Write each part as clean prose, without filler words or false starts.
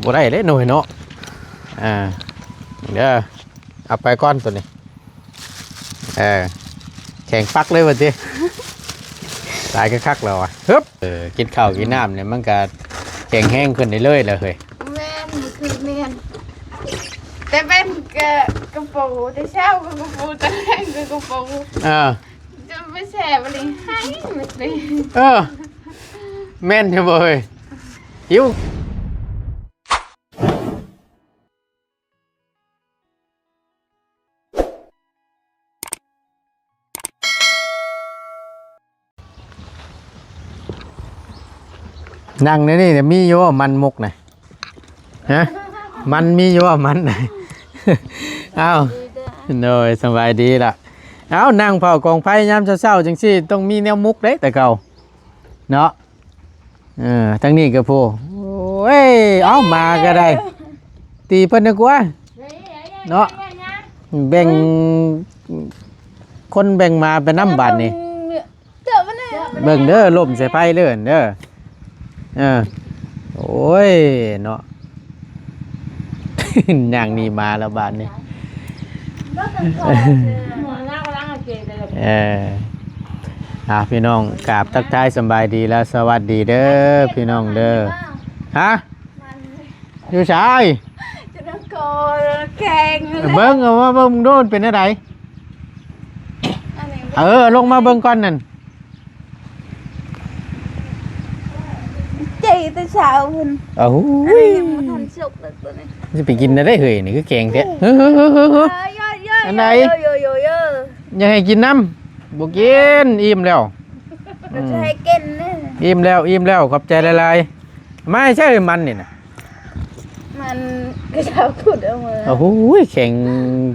บ่ได้เลยหน่อยเนาะเดี๋ยวเอาไปก้อนตัวนี้แข่งปักเลยวะทีตายก็คักแล้วอ่ะฮึบกินข้าวกินน้ำเนี่ยมันก็แข็งแห้งขึ้นเรื่อยๆเลยเฮ้ยแม่นคือแม่นแต่เป็นกระปูแต่เช้าก็กระปูแต่แรงก็กระปูจะไม่แสบอะไรให้หมดเลยแม่นใช่บ่เฮ้ยหิวนั่งนี่เนี่ยมีอยู่ว่ามันมุกไหนฮะมันมีอยู่ว่ามันไหนอ้าวโดยสบายดีล่ะเอานั่งเผากองไฟยามเช้าๆจังสิต้องมีแนวมุกเด้แต่เก่าเนาะทั้งนี้ก็พูโอ้ยเอามาก็ได้ตีเพิ่นดีกว่าเนาะแบ่งคนแบ่งมาเป็นน้ำบาดนี่เบิ่งเด้อล่มใส่ไฟเด้อเด้อโอ้ยเนาะอย่างนี้มาแล้วบาดนี่พี่น้องกราบทักทายสบายดีแล้วสวัสดีเด้อพี่น้องเด้อฮะอยู่ชายจะต้องโกนแข่งเบิ้งเอาว่าเบิ้งโดนเป็นอะไรลงมาเบิ้งก่อนนั่นจีแต่เช้าคุณยังไม่ทันสุกเลยตัวนี้จะไปกินได้เหยนี่คือแกงแท้อันไหนยังให้กินน้ำบุกินอิ่มแล้วจะให้กินนี่อิ่มแล้วขอบใจหลายๆไม่ใช่มันนี่นะมันก็เช้าขุดเอามาโอ้โหแข่ง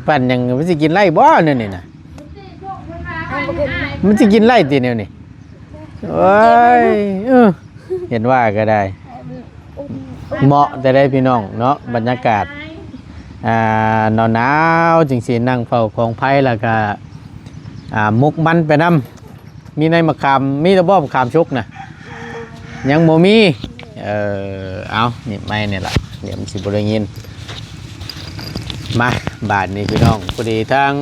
ปั่นยังมันจะกินไล่บ่เนี่ยนี่นะมันจะกินไล่ตีเนี่ยนี่โอ้ยเห็นว่าก็ได้เหมาะแต่ได้พี่น้องเนาะบรรยากาศหนาวจริงๆนั่งเฝ้าของไผ่แล้วก็มุกมันไปน้ำมีในมะขามมีตะบ้อมะขามชุกนะยังโมมีเอานี่ไม่เนี่ยละเดี๋ยวมันสิบริยินมาบาทนี้พี่น้องพอดีทั้ง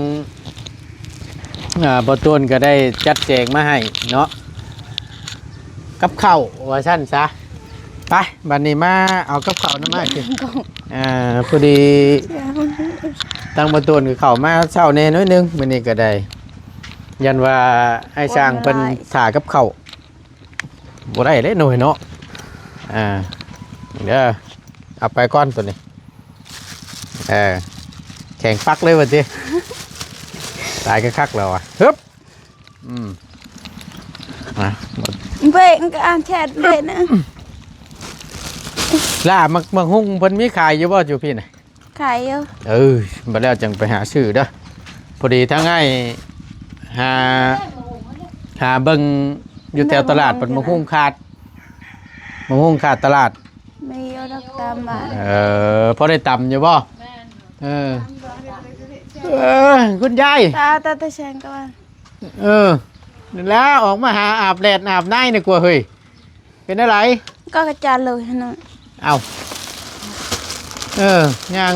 บอต้นก็ได้จัดแจงมาให้เนาะกับข้าวว่าสั้นซะไปบัดนี้มาเอากับข้าวน้ำมาคือพอดีตั้งบอต้นกับข้าวมาเช้าแน่น้อยนึงวันนี้ก็ได้ยันว่าไอ้ช่างเป็นถ่ากับข้าวบ่ได้เลยหน่อยเนาะเดี๋ยวเอาไปก้อนตัวนี้แข่งปักเลยวะทีตายก็คักแล้วอ่ะฮึบเบงก็อ่านแชทเลยนะล่ามังหุ่งเพิ่นมีขายอยู่บ่อยู่พี่น่ะขายอยู่บัดแล้วจังไปหาซื้อเด้อพอดีทั้งไงหาเบิ่งอยู่แถวตลาดเพิ่นมังหุ่งขาดตลาดไม่ยอดตามบ้านพอได้ต่ำอยู่บ่คุณยายตาแชงกันแล้วออกมาหาอาบแดดอาบน้ำนี่กว่าเฮ้ยเป็นอะไรก็กระจายเลยนะเอายัง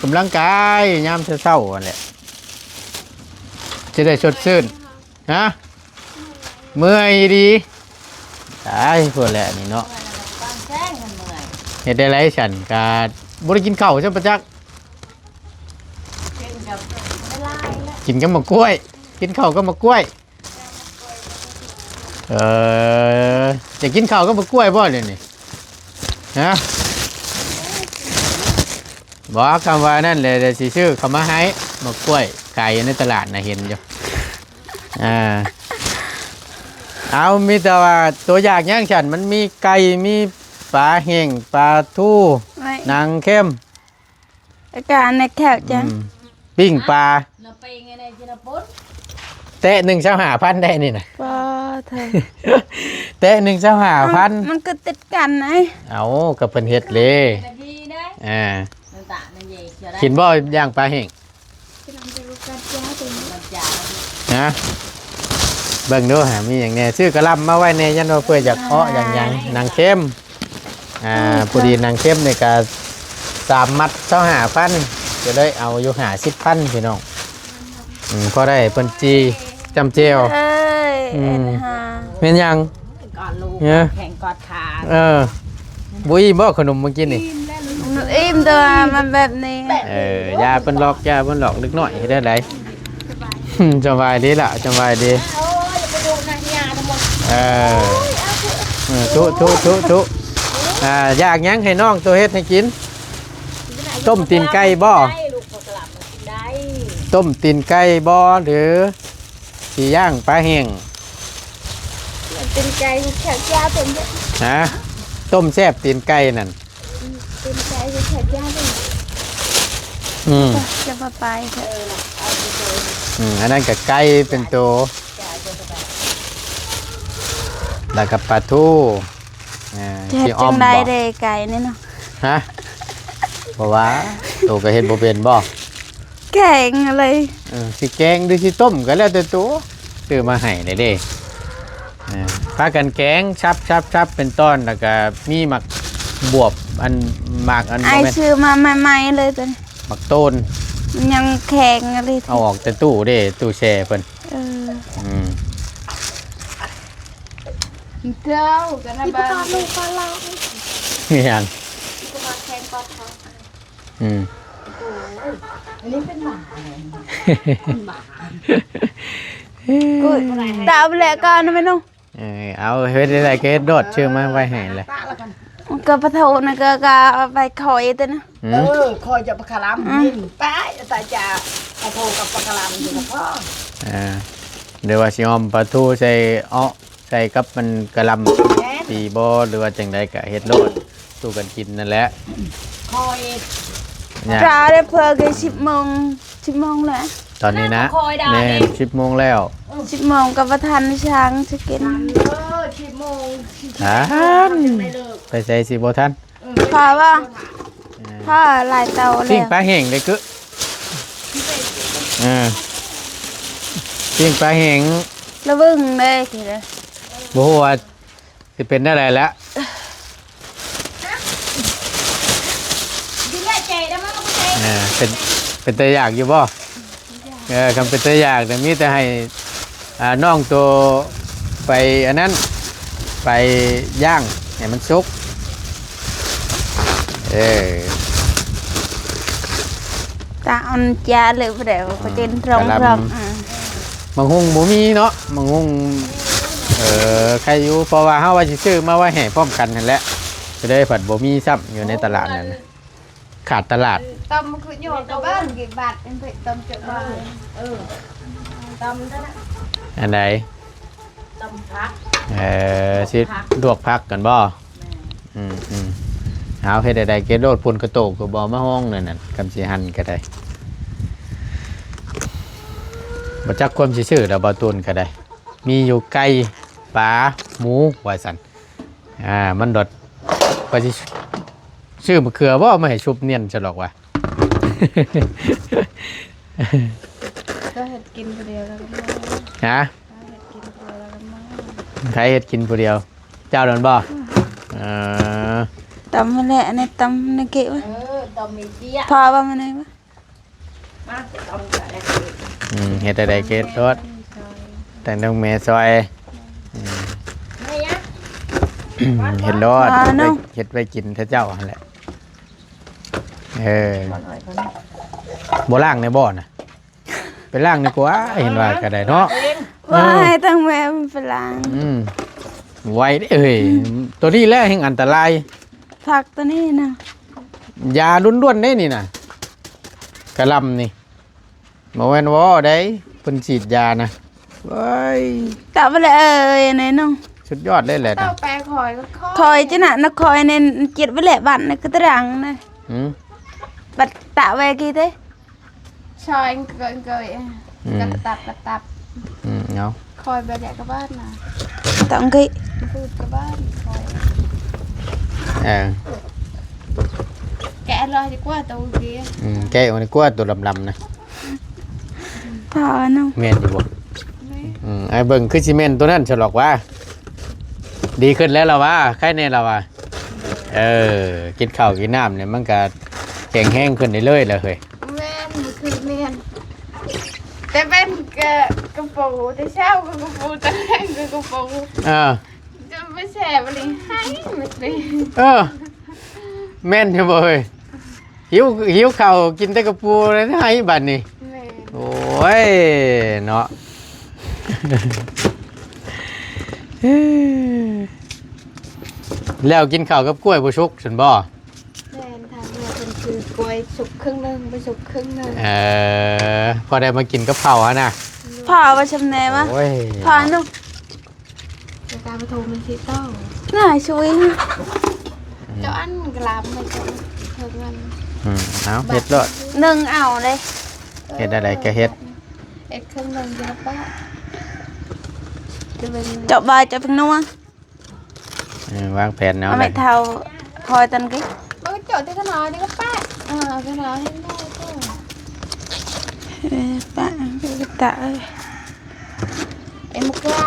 กำลังกายยามเช้าๆแหละจะได้สดชื่นนะเมื่อยดีตายพวกแหละนี่เนาะเห็นได้ไรฉันการบริกินข้าวใช่ปะจักกินก็มะกล้วยกินข้าวก็มะกล้วยจะกินข้าวก็มะกล้วยบ่เนี่ยนี่ฮะบอกคำว่านั่นเลยเดี๋ยวสิชื่อเขามาให้มะกล้วยไก่ในตลาดนะเห็นอยู่เอามีแต่ว่าตัวอย่างย่างฉันมันมีไก่มีปลาแห้งปลาทูนางเข้มอาการในแถวจ้ะปิ้งปลาเตะ1,500ได้นี่นะเธอเตะ1,500มันก็ติดกันนะเอากับเป็นเห็ดเลยกินบ่ย่างปลาแห้งนะเบิ่งดูมีอย่างเนี้ยซื้อกระลำมาไว้ในยันว่าเพื่ออยากอ้ออย่างนางเข้ม พอดีนางเข้มในการ3 มัด25,000จะได้เอาอยู่50,000พี่น้องพอได้เพิ่นจีจำเจียว เอ้ยแม่นยัง กอดลูกแข่งกอดขา บุยบ่ขนมเมื่อกี้นี่ อิ่มตัวมันแบบนี้ ยาเพิ่นหลอกยาเพิ่นหลอกลึกน้อยเฮ็ดได้ไดสบายดีล่ะสบายดีโอ้ยไปดูนายาทั้งหมดทุอยากยังให้น้องตัวเฮ็ดให้กินต้มตีนไก่บ่ต้มตีนไก่บ่หรือสิย่างปลาแห้ง ตีนไก่แขกยาเป็นเยอะ ฮะต้มแซ่บตีนไก่นั่น ตีนไก่แขกยาเป็นจะมาไปเถอะ อันนั้นกับไก่เป็นตัวแล้วกับปลาทูเจ็บจังได้เด้ไก่นี่เนาะฮะบอกว่าตัวก็เห็นบ่เป็นบ่แข็งอะไรสิแกงหรือสิต้มก็แล้วแต่ตัวซื้อมาให้ได้เด้พากันแกงชับเป็นต้นแล้วก็มีหมักบวบอันหมักอันไอซื้อมาใหม่ๆเลยตัวหมักต้นมันยังแข็งอะไรเอาออกแต่ตู้เด้ตู้แช่เพิ่นเจ้ากันนะบ้านลูกเรานี่อันก็มาแข่งกอดเขาอันนี้เป็นหมากูดาวแหละก่อนนะไม่ต้องเอาเฮ็ดได้ก็โดดชื่อมาไว้ให้เลยก็ปะโถนะก็ไปคอยตัวนะคอยจะปะคารามนี่ป้าแต่จะปะโถกับปะคารามอยู่กับพ่อเดี๋ยวว่าสิออมปลาทูใส่ใส่กับมันกะลำตีบ่หรือว่าจังใดก็เฮ็ดโลดสู้กันกินนั่นแหละคอยจ้าได้เพิ่งกัน10 โมงแล้วตอนนี้นะแน่10 โมงแล้ว10 โมงกับประธานช้างจะกิน10 โมงไปใส่สิบ่ทันพอว่าพ่อหลายเตาแล้วปิ้งปลาแห้งได้กึปิ้งปลาแห้งระบึ้งเลยทีเดียวบ่ฮู้ว่าสิเป็นอะไรแล้วเป็นตัวอยากอยู่บ่คำเป็นตัวอยากแต่มีแต่ให้น้องตัวไปอันนั้นไปย่างให้มันสุกตาอันจาเลยเดี๋ยวไปเต้นร้องมังหุงบ่มีเนาะมังหุงใครอยู่เพราะว่าเฮาว่าสิซื้อมาไว้ให้พร้อมกันนั่นแหละจะได้ผัดบ่มีซ้ำอยู่ในตลาดนั่นขาดตลาดตำมันคือโยนกับบ้านกี่บาทเป็นเผ็ดตำเจ็บบ้านตำนั่นนะอันไหนตำพักสิลวกพักกันบ่เอาเฮ็ดได้เกโดดพุ่นกระโตกก็บ่มาห้องนั่นน่ะกำสิหั่นก็ได้บ่จักความสิซื้อดอกบ่ตุนก็ได้มีอยู่ไก่ปลาหมูว่าซั่นมันดดก็สิชื่อมะเขือว่าไม่ให้ชุบเนียนจะหรอกวะก็เห็ดกินคนเดียวแล้วก็ฮะใครเห็ดกินคนเดียวเจ้าโดนบ่ตำมันแหละในตำในเกะวะตำมีเจี๊ยพอว่ามันไหนวะมาตำอะไรเห็ดอะไรเกะรสแต่น้องเมย์ซอยเห็ดรสเห็ดไปกินเจ้าอะไรบ่ล่างในบ่อนะไปล่างในกว่าเห็นว่าก็ได้เนาะว่าให้ตั้งแม่ไปล้างไว้ตัวนี้แหละแห่งอันตรายผักตัวนี้นะยาล้วนๆได้นี่นะกระลำนี่มาแวนวอได้เพิ่นฉีดยานะเว้ยตับอะไรไหนน้องสุดยอดเลยแหละเต้าแปลคอยจะน่ะนักคอยเนี่ยเจ็ดไว้แหละบัตรนะก็ตรังนะบัตรตะเวกี่เต้ชอยเกินกระตับเนาะคอยไปแดกกับบ้านนะต้องกี่พูดกับบ้านคอยแกะลอยดีกว่าตัวกี้แกะมันกว่าตัวลำๆนะพอน้องเมนอยู่บ่ไอ้เบิ่งคือซีเมนตัวนั้นฉลอกว่าดีขึ้นแล้วเราว่าใครเนี่ยเราว่า กินข้าวกินน้ำเนี่ยมันก็แข็งแห้งขึ้นได้เลยเลยเฮ้ย แม่นมันคือแม่นแต่เป็นกระปูแต่เช้าก็กระปูแต่แรกก็กระปู จะไม่แสบอะไรให้ไม่ได้ แม่นใช่บ่เฮ้ยหิวข้าวกินแต่กระปูเลยให้บัดนี้ แม่ โอ้ยเนาะ แล้วกินข้าวกับกล้วยบ่ชุกซั่นบ่ แม่ทำมาเป็นคือกล้วยสุกครึ่งนึงไปสุกครึ่งนึง พอได้มากินกับข้าวนะ ผ่าไปชำแหนมะ โอ้ย ผ่านุ่ม จะการประตูมันที่เต้า น่าช่วย เจ้าอันกลามไม่เจ้าเท่านั้น เอาเฮ็ดรอด หนึ่งเอาเลย เฮ็ดอะไรก็เฮ็ด เอ็ดครึ่งนึงจะป้าจะเป็น เจาะบายจะเป็นนัว วางแผนเอา เอา เล ไม่ ย เท่าพอยตันกี้ ก็เจาะที่ขนาดนี้ก็ป้าขนาดให้แม่ก็ ป้าตา เอ็มกล้า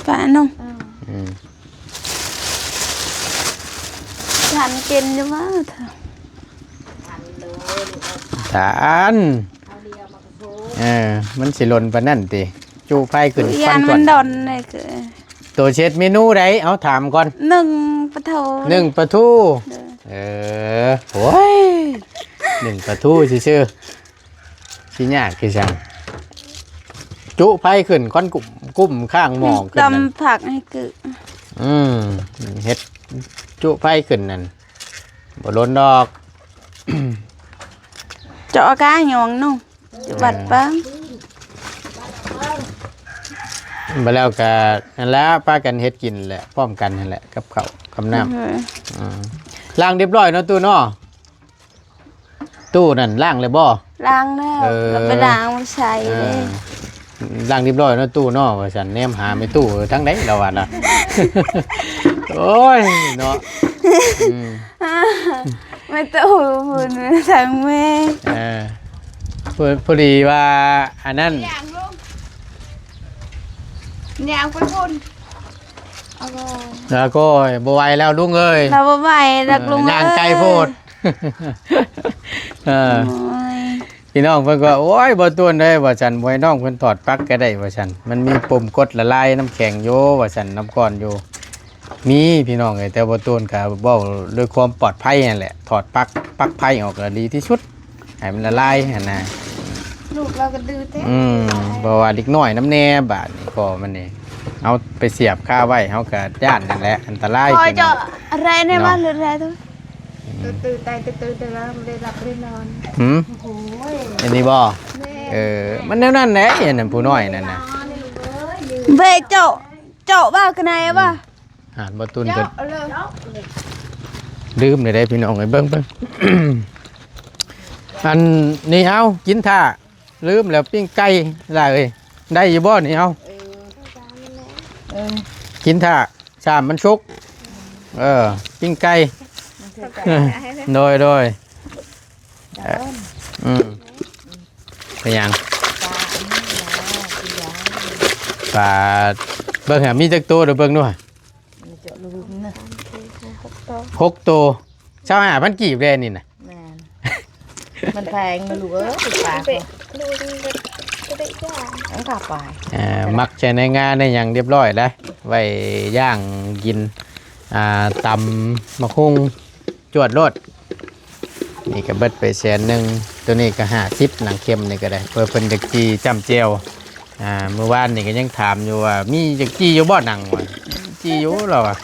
ป้านุ่ม อืม ฉันกินอยู่ว่าเธอ ทานมันสิหล่นปานนั่นติจูไฟขึ้น ยา ฟั น นก่ มั อน นดอนเลยคือ ตัวเช็ดเมนูใดเอาถามก่อน หนึ่งปะเทา 1ปลาทูโอ้ย1ปลาทูซื่อๆสิยากคือจังจุไฟขึ้นก้อนกุ้มข้างหม้อขึ้นนั่น ตำผักให้คือ เฮ็ดจุไฟขึ้นนั่นบ่ล้นดอก เจาะกาหยองนุ่มจะบัดปัง มาแล้วก็นั่นแหละป้ากันเฮ็ดกินแหละพร้อมกันนั่นแหละกับข้าวกับน้ำล้างเรียบร้อยเนาะตู้เนาะตู้นั่นล้างเลยบ่ ล้างแล้วแล้วไปล้างมาใส่เลย ล้างเรียบร้อยเนาะตู้เนาะว่าซั่นแนมหาไม่ตู้ทั้งใดแล้วว่าน่ะ โอ้ยเนาะ ไม่ตู้พูดทางแม่ พอดีว่าอันนั้น อย่างลูกอย่างไปพุ่นเอาก็ แล้วก็บ่ไหวแล้วลุงเอ้ย เราบ่ไหวรักลุง ย่างไกลโพด โอ้ย พี่น้องเพิ่นก็โอ้ยบ่ต้วนเด้ว่าซั่นบ่ให้น้องเพิ่นถอดปลั๊กก็ได้ว่าซั่นมันมีปุ่มกดละลายน้ำแข็งอยู่ว่าซั่นน้ำก้อนอยู่มีพี่น้องเอ้ยแต่บ่ต้วนก็เว้าด้วยความปลอดภัยนั่นแหละถอดปลั๊กไฟออกก็ดีที่สุดให้มันละลายหั่นน่ะ ลูกเราก็ดื้อแท้ บ่ว่าเด็กน้อยน้ำแน่บาดนี้ก็มันนี่เอาไปเสียบคาไว้เฮาก็ย่านนั่นแหละอันตราย พอ พี่น้ จะ อง อะไรในบ้านหรืออะไรตัว ตื่นใจตื่นแต่เราไม่ได้หลับไม่ได้นอน หืม โอ้ย อันนี้บ่ แม่ มันแนวนั้นแหละอันนั้นผู้น้อยนั่นน่ะ เบะเจาะบ้ากันไหนบ้า หาดบ่ตุนก็ เอาเลย ลืมได้พี่น้องเอ้ยเบิ่ง อันนี้เอากินท่าลืมแล้วปิ้งไก่ได้เอ้ยได้อยู่บ่นี่เอากินท่าชามมันชุกปิ้งไก่ โดยเป็นยังปลาเบิ่งหามีจักตัวเดี๋ยวเบิ่งด้วย6 ตัวเช้าหาพันกีบเลยนี่นะ มันแพงนะลูกเอ้ยปลา ลูกก็ได้จ้า ต้องขับไป มักใช้ในงานได้อย่างเรียบร้อยแล้วไว้ย่างกินตำมะคุงจวดรสนี่ก็เบิดไป100,000ตัวนี้ก็50หนังเค็มนี่ก็ได้เพื่อเพิ่นจักจีจ้ำเจียวเมื่อวานนี่ก็ยังถามอยู่ว่ามีจักจีอยู่บ่หนังวะจีอยู่หรอวะ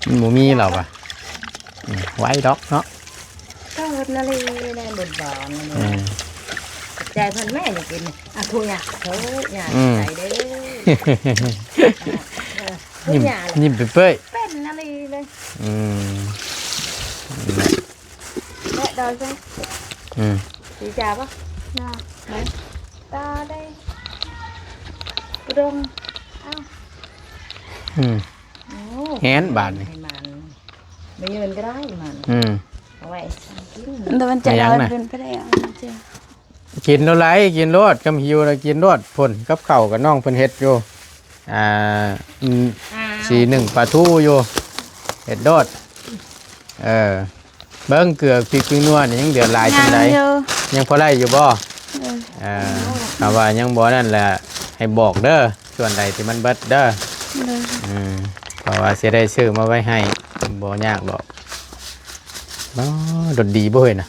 มันบ่มีหรอวะไว้ดอกเนาะ ก็เฮ็ดนาลีในบนบ่อนใจเพิ่นแม่อยากกินทุยเขาอยากใส่ได้ยิ้มเปื่อย เป็นนาลีเลย แม่ดอยจ้า ดีจ้าปะ น่าตาได้ กระดง แฮนบาทนี่ ไม่ยืนก็ได้มันเอาไว้กิน แต่มันจะลอยเป็นไปได้ยังเจ้า กินแล้วไรกินรสกำหิวแล้วกินรสพ่นกับข้าวกับน้องเพิ่นเฮ็ดอยู่ สีหนึ่งปลาทูอยู่เห็ดโดดเบิ้งเกลือพริกนัวนี่ยังเดือดลายจังไดยังพอไล่อยู่บ่ถ้าว่ายังบ่นั่นแหละให้บอกเด้อส่วนใดที่มันเบิดเด้อเพราะว่าสิได้ซื้อมาไว้ให้บ่ยากดอกดดดีบ่เฮ้ยน่ะ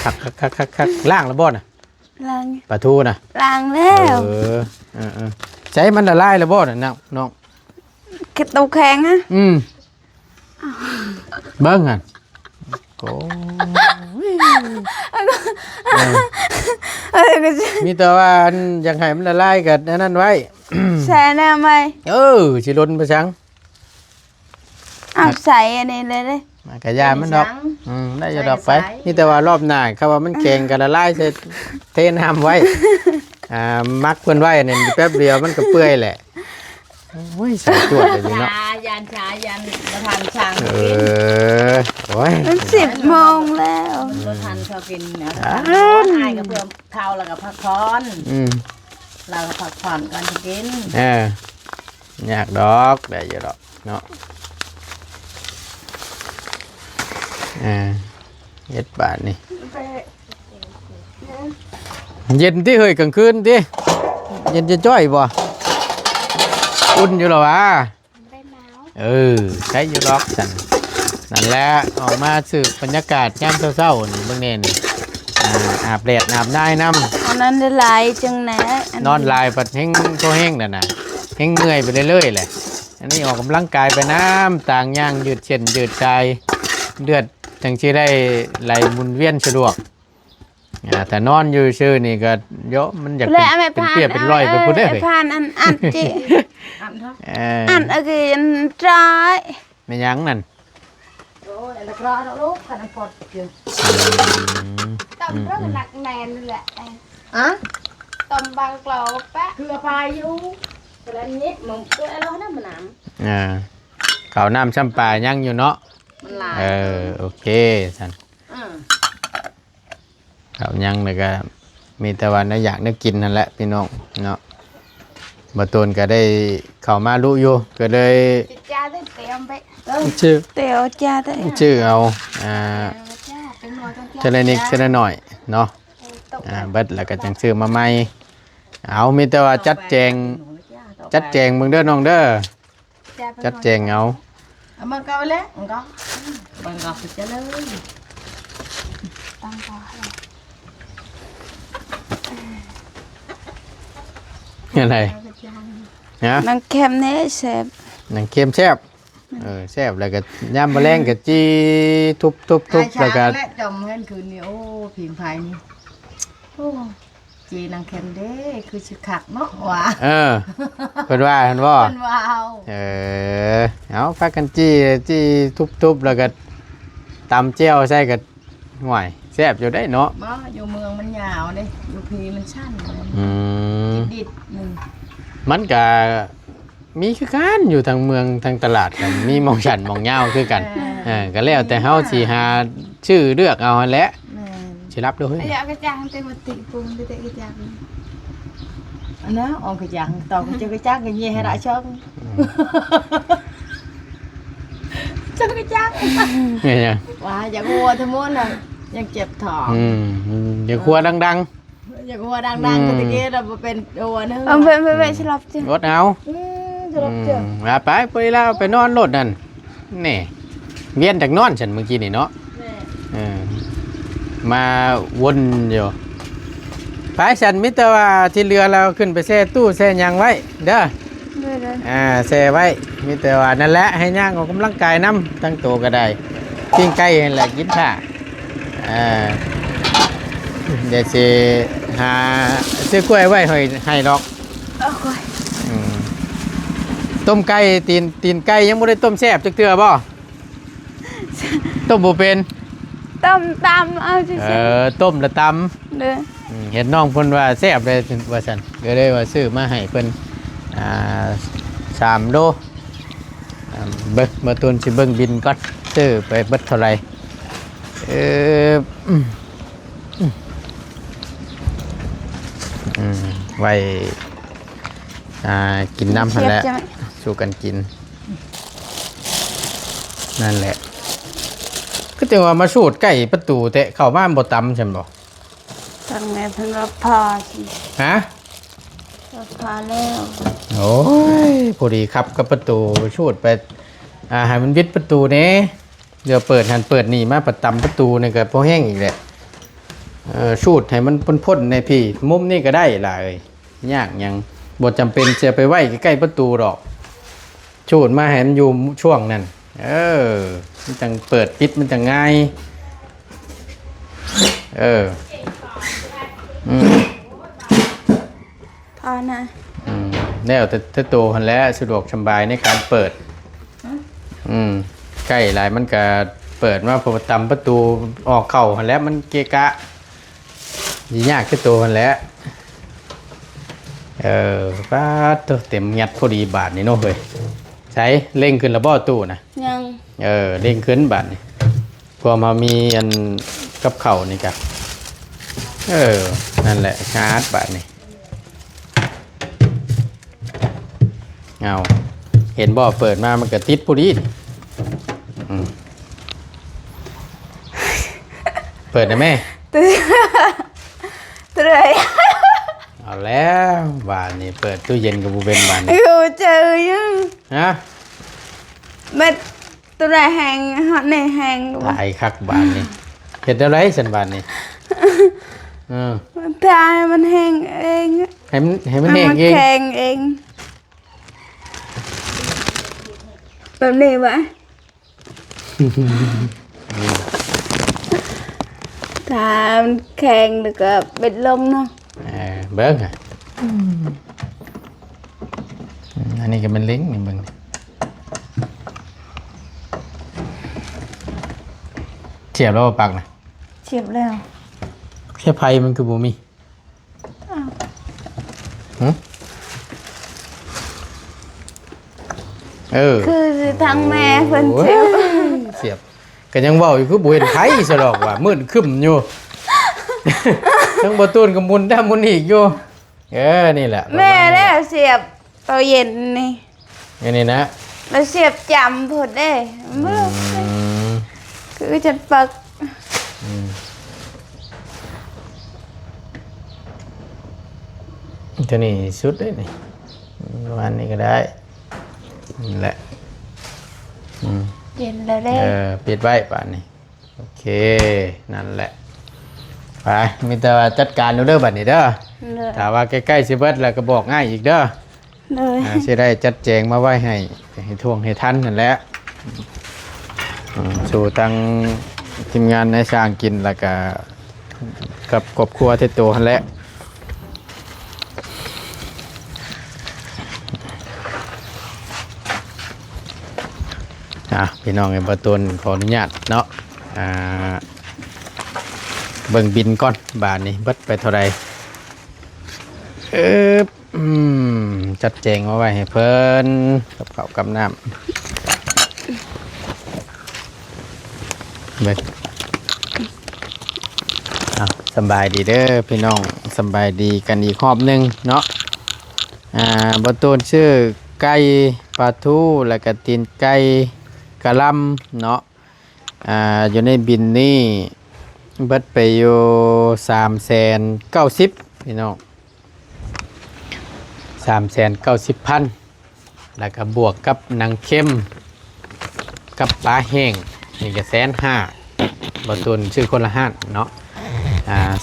คักล้างแล้วบ่น่ะ ล้าง ปลาทูน่ะ ล้างแล้ว ใช้มันละลายแล้วบ่น่ะน้อง แค่ตู้แข็งฮะ เบิ้งอ่ะโอ้มีแต่ว่าอยากให้มันละลายกับนั่นไว้ ใส่แน่ไหม สิล้นไปชัง เอาใส่อันนี้เลยเลย กระยามันดอกได้จะดอกไปนี่แต่ว่ารอบหน้าเขาว่ามันเก่งกันละลายเสร็จเทน้ำไว้มักเพิ่นไว้เนี่ยแป๊บเดียวมันก็เปื่อยแหละโอ้ยใส่จวดเลยเนาะ ยันประทานช่าง โอ้ย มัน10 โมงแล้ว ประทานเขากินนะอายกับเพื่อนข้าวแล้วก็พักผ่อนเราก็พักผ่อนก่อนจะกินอยากดอกได้เยอะดอกเนาะเย็ดบาทนี่เย็นที่เฮ้ยกลางคืนที่เย็นจะจ้อยบ่อุ่นอยู่หรอวะใช้อยู่ดอกสั่นนั่นแหละออกมาสืบบรรยากาศยามเช้าๆนี่เบิ่งแน่นี่อาบแดดอาบได้น้ำอันนั้นได้หลายจังแหน่นอนลายปัดแห้งโตแห้งน่ะแห้งเมื่อยไปเรื่อยๆแหละอันนี้ออกกำลังกายไปน้ำต่างย่างยืดเส้นยืดใจเลือดจังที่ได้ไหลหมุนเวียนสะดวกแต่นอนอยู่ชื่อนี่ก็เยอะมันอยากเป็นเปียเป็นร้อยไปพูดได้เลยผ่านอันจิอันอะไรจ้ายไม่ยั้งนั่นโอ้ยแล้วก็ลูกขนาดพอดเกี่ยวต้มก็หนักแน่นแหละต้มบางกลอปะคือไปอยู่แต่ละนิดมึงตัวอะไรนั่นมันน้ำเขาน้ำช้ำปลายังอยู่เนาะโอเคสันเขายังเลยก็มีแต่วันอยากนึกกินนั่นแหละพี่น้องเนาะมาตูนก็ได้เข้ามาลุอยู่ก็เลยชื่อเตียวจ้าได้ชื่อเอาเจริญนิกเจริญหน่อยเนาะเบิดแล้วก็จังชื่อมาใหม่เอามีแต่ว่าจัดแจงมึงเด้อน้องเด้อจัดแจงเอามันก็เลยมันก็จะเลยตั้งพออะไรนะนังเค็มเนี่ยแซ่บนังเค็มแซ่บแซ่บแล้วก็ย่ำมะแรงกับจีทุบแล้วก็จมเห็นคืนนี้โอ้ผิงไผ่นี่โอ้จีนังเค็มเด้คือชิคักเนาะว่ะเป็นว่าเอาพักกันจี้ทุบแล้วก็ตำเจียวใส่กับห่วยแซ่บอยู่ได้เนาะบ่อยู่เมืองมันยาวเด้อยู่พีมันชั้นดิดมันก็มีคือกันอยู่ทางเมืองทางตลาดกันมีมองฉันมองเงาคือกันก็แล้วแต่เฮาสิหาชื่อเลือกเอาแหละสิรับด้วยอยากกระจังเต็มติปุ่มเต็มกระจังอันนั้นออกกระจังต่อกระจังกันยี่ให้ได้ช่องจังกระจังเนี่ยว่าอยากวัวทั้งหมดน่ะยังเจ็บท้องอย่าครัวดังอยากวัวดังก็ตะกี้เราเป็นวัวนึงไปฉลับจ้ะรถเอาไปแล้วไปนอนรถนั่นนี่เวียนจากนอนฉันเมื่อกี้นี่เนาะมาวนอยู่ไปฉันมิตรว่าที่เรือเราขึ้นไปแช่ตู้แช่ยังไว้เด้อแช่ไว้มิตรว่านั่นแหละให้ย่างออกกำลังกายน้ำตั้งตัวก็ได้ทิ้งใกล้แหละกินผ้าเดี๋ยวจะหาซื้อกล้วยไว้ให้ดอกต้มไก่ตีนไก่ยังไม่ได้ต้มแซ่บจักเตือบ่ต้มบ่เป็นต้มตำเอาสิต้มละตำเห็นน้องเพิ่นว่าแซ่บเลยว่าซั่นก็เลยว่าซื้อมาให้เพิ่น3 โลเบิ่งมาตูนสิเบิ่งบินก่อนซื้อไปเบิดเท่าไหร่ไว้ กินน้ำพันแล้วสู้กันกินนั่นแหละก็จะว่ามาสูดใกล้ประตูเตะเข้าบ้านบ่ตำใช่ไหมบ่ ทางแม่เพิ่นว่าพอสิ ฮะ พอแล้ว โอ้ยพอดีครับกับประตูสูดไปให้มันวิดประตูนี้เดี๋ยวเปิดหันเปิดนี่มาประตำประตูนี่ก็พอแห้งอีกแหละสูดให้มันพ่นๆในพี่มุมนี่ก็ได้ล่ะเอ้ยยากยังบ่จำเป็นจะไปไว้ใกล้ๆประตูหรอกสูดมาให้มันอยู่ช่วงนั้นมันจังเปิดปิดมันจังง่ายพอนะ แล้วแต่โตหันแล้วสะดวกสบายในการเปิดใกล้หลายมันก็เปิดมาพอตำประตูออกเข้าหันแล้วมันเกะกะยากแต่โตหันแล้วป้าตัวเต็มงัดพอดีบาทนี่เนาะเฮ้ยใช้เร่งขึ้นระบ่อตู้นะ ยัง เร่งขึ้นบาทนี่พอมามีอันกับเข่านี่กับนั่นแหละชาร์จบาทนี่เอาเห็นบ่อเปิดมามันก็ติดพอดีเปิดนะแม่ ตัวใด เอาแล้วบานนี่เปิดตู้เย็นกับบูเบนบานนี่ อยู่เจอยัง ฮะ เม็ดตัวใดแหงฮอดในแหง ตายคักบานนี่เห็นอะไรสันบานนี่ตายมันแหงเอง ให้มันแห้งเอง แข็งเองแบบนี้วะถ้ามันแข็งแล้วก็เบ็ดลงเนาะ เบิ้งอันนี้ก็เป็นลิงก์นี่เบิ้งเทียบแล้วปักนะ เฉียบแล้ว แค่ไฟมันคือบูมีคือทางแม่เพิ่น เสียบก็ยังเว้าอยู่คือบ่เห็นไผซะดอกว่ามืดครึ้มอยู่ ทั้งบ่ตูนกับมุนได้มุนอีกอยู่นี่แหละ แม่แล้วเสียบตัวเย็นนี่ นี่นะ แล้วเสียบจำพุ่นเด้บ่คือจะปัก ตัวนี้สุดเลยนี่วันนี้ก็ได้นี่แหละ เย็นแล้วเด้ ปิดไว้ป่านนี้โอเคนั่นแหละไปมีแต่ว่าจัดการดูเด้อบัดนี้เด้อถ้าว่าใกล้ๆสิเบิดแล้วก็บอกง่ายอีกเด้อ เลย สิได้จัดแจงมาไว้ให้ท่วงให้ทันนั่นแหละสู่ทางทีมงานในสร้างกินแล้วก็กับครอบครัวที่โตนั่นแหละพี่น้องไอ้ประตูนขออนุญาตเนาะเบิ่งบินก่อนบาทนี้เบิดไปเท่าไรจัดแจงมาไว้ให้เพิ่นกับข้าวกับน้ำเบิ่งสบายดีเด้อพี่น้องสบายดีกันอีกรอบหนึงเนาะประตูนชื่อไก่ปลาทูแล้วก็ตีนไก่กะลำเนาะอยู่ในบินนี่เบิดไปอยู่390,000พี่น้อง390,000แล้วก็บวกกับหนังเข้มกับปลาแห้งนี่ก็150,000บ่ตุนชื่อคนละห้านเนาะ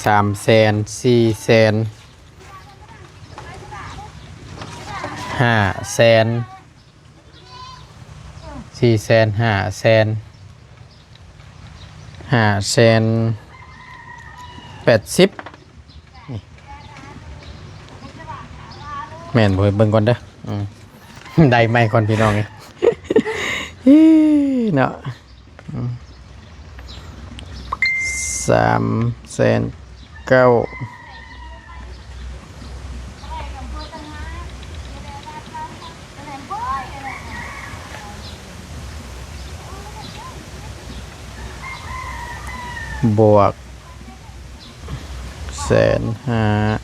300,000 400,000 500,000 580,000นี่แม่นบ่เบิ่งก่อนเด้อได้ไหมก่อนพี่น้องนี่เนาะ309,000บวก150,000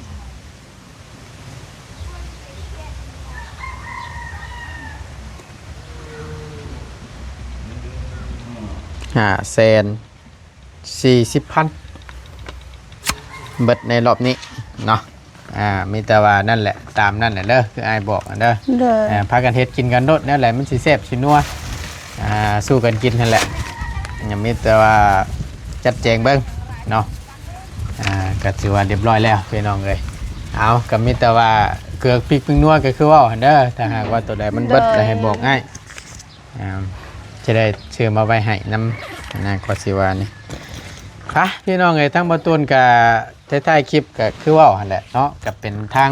540,000เบิดในรอบนี้เนาะมีแต่ว่านั่นแหละตามนั่นแหละเด้อคืออ้ายบอกอันเด้อ โดย พากันเฮ็ดกินกันโดดนั่นแหละมันสิแซ่บสินัวสู้กันกินนั่นแหละยังมีแต่ว่าจัดแจงเบิ่งเนาะก็ถือว่าเรียบร้อยแล้วพี่น้องเอ้ยเอาก็มีแต่ว่าเกลือพริกพึ่งนัวก็คือว่าหั่นเด้อถ้าหากว่าตัวใดมันเบิดแล้วให้บอกง่ายจะได้เชื่อมาไว้ให้นำนะก็สิว่านี่พี่น้องเอ้ยทั้งบ่ตูนกับท้ายๆคลิปก็คือว่าหั่นแหละเนาะก็เป็นทาง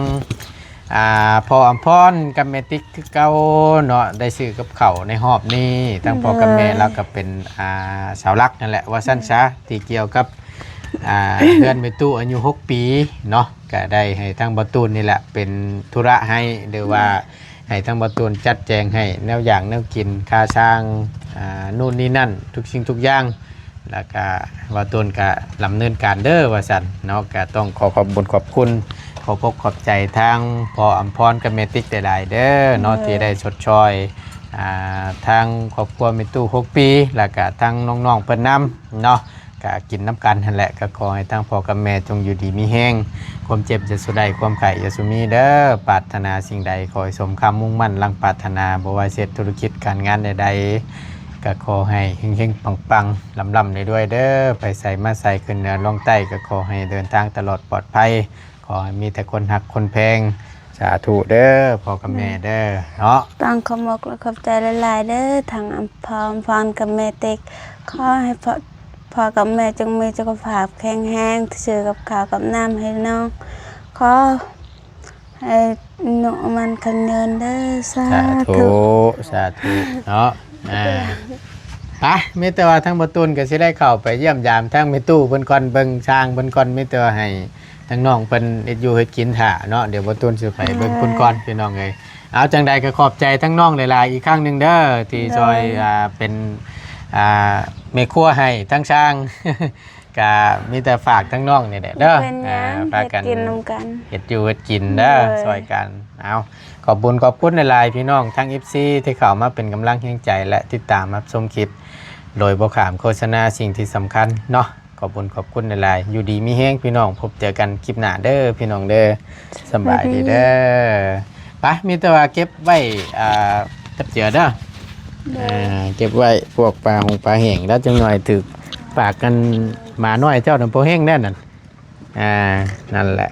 พออำพรกับแม่ติ๊กคือเก่าเนาะได้ซื้อกับข้าวในหอบนี้ทั้งพ่อกับแม่แล้วก็เป็นสาวรักนั่นแหละว่าซั่นซะที่เกี่ยวกับเพื่อนแม่ตู้อายุ6 ปีเนาะก็ได้ให้ทางบ่ตูนนี่แหละเป็นธุระให้หรือว่าให้ทางบ่ตูนจัดแจงให้แนวอย่างแนวกินค่าช่างนู่นนี่นั่นทุกสิ่งทุกอย่างแล้วก็บ่ตูนก็ดำเนินการเด้อว่าซั่นเนาะก็ต้องขอบคุณขอขอบใจทางพออำพรกับเมติกได้เด้อเนาะที่ได้ชดชอยทางครอบครัวมีตู้6 ปีแล้วก็ทางน้องๆเพิ่นนำเนาะก็กินน้ำกันนั่นแหละก็ขอให้ทางพ่อกับแม่จงอยู่ดีมีแห้งความเจ็บจะสุดใดความไข่จะสุมีเด้อปรารถนาสิ่งใดขอให้สมคำมุ่งมั่นลังปรารถนาบ่ว่าเสร็จธุรกิจการงานใดๆก็ขอให้เฮงๆปังๆลำๆได้ด้วยเด้อไปใส่มาใส่ขึ้นเหนือลงใต้ก็ขอให้เดินทางตลอดปลอดภัยขอให้มีแต่คนหักคนแพงสาธุเด้อพ่อกับแม่เด้อเนาะต้องขอบคุณและขอบใจหลายๆเด้อทางอำพรพรกับแม่เต็กขอให้พ่อกับแม่จงมีสุขภาพแข็งแรงซื้อกับข้าวกับน้ำให้น้องขอให้หนูมันคันเงินเด้อสาธุเนาะมีแต่ว่าทั้งบ่ตูนก็สิได้เข้าไปเยี่ยมยามทั้งแม่ตู้เพิ่นก่อนเบิ่งช้างเพิ่นก่อนมีแต่ว่าให้ทั้งน้องเพิ่นเฮ็ดอยู่เฮ็ดกินท่าเนาะเดี๋ยวบ่ตูนสิไปเบิ่งเพิ่นก่อนพี่น้องเอ้ยเอาจังใดก็ขอบใจทั้งน้องหลายๆอีกครั้งนึงเด้อที่ซอยเป็นแม่ครัวให้ทั้งช้างก็มีแต่ฝากทั้งน้องนี่แหละเด้อฝากกันเฮ็ดอยู่เฮ็ดกินเด้อซอยกันเอาขอบคุณหลายๆพี่น้องทั้ง FC ที่เข้ามาเป็นกำลังแรงใจและติดตามรับชมคลิปโดยบ่ขามโฆษณาสิ่งที่สำคัญเนาะขอบคุณหลายๆอยู่ดีมีแฮงพี่น้องพบเจอกันคลิปหน้าเด้อพี่น้องเด้อสบายดีเด้อมีแต่ว่าเก็บไว้จับเจือเด้อเก็บไว้พวกปลาแห้งแล้วจังหน่อยถึกปากกันหมาน้อยเจ้าน้ำโพแห้งแน่นั่นนั่นแหละ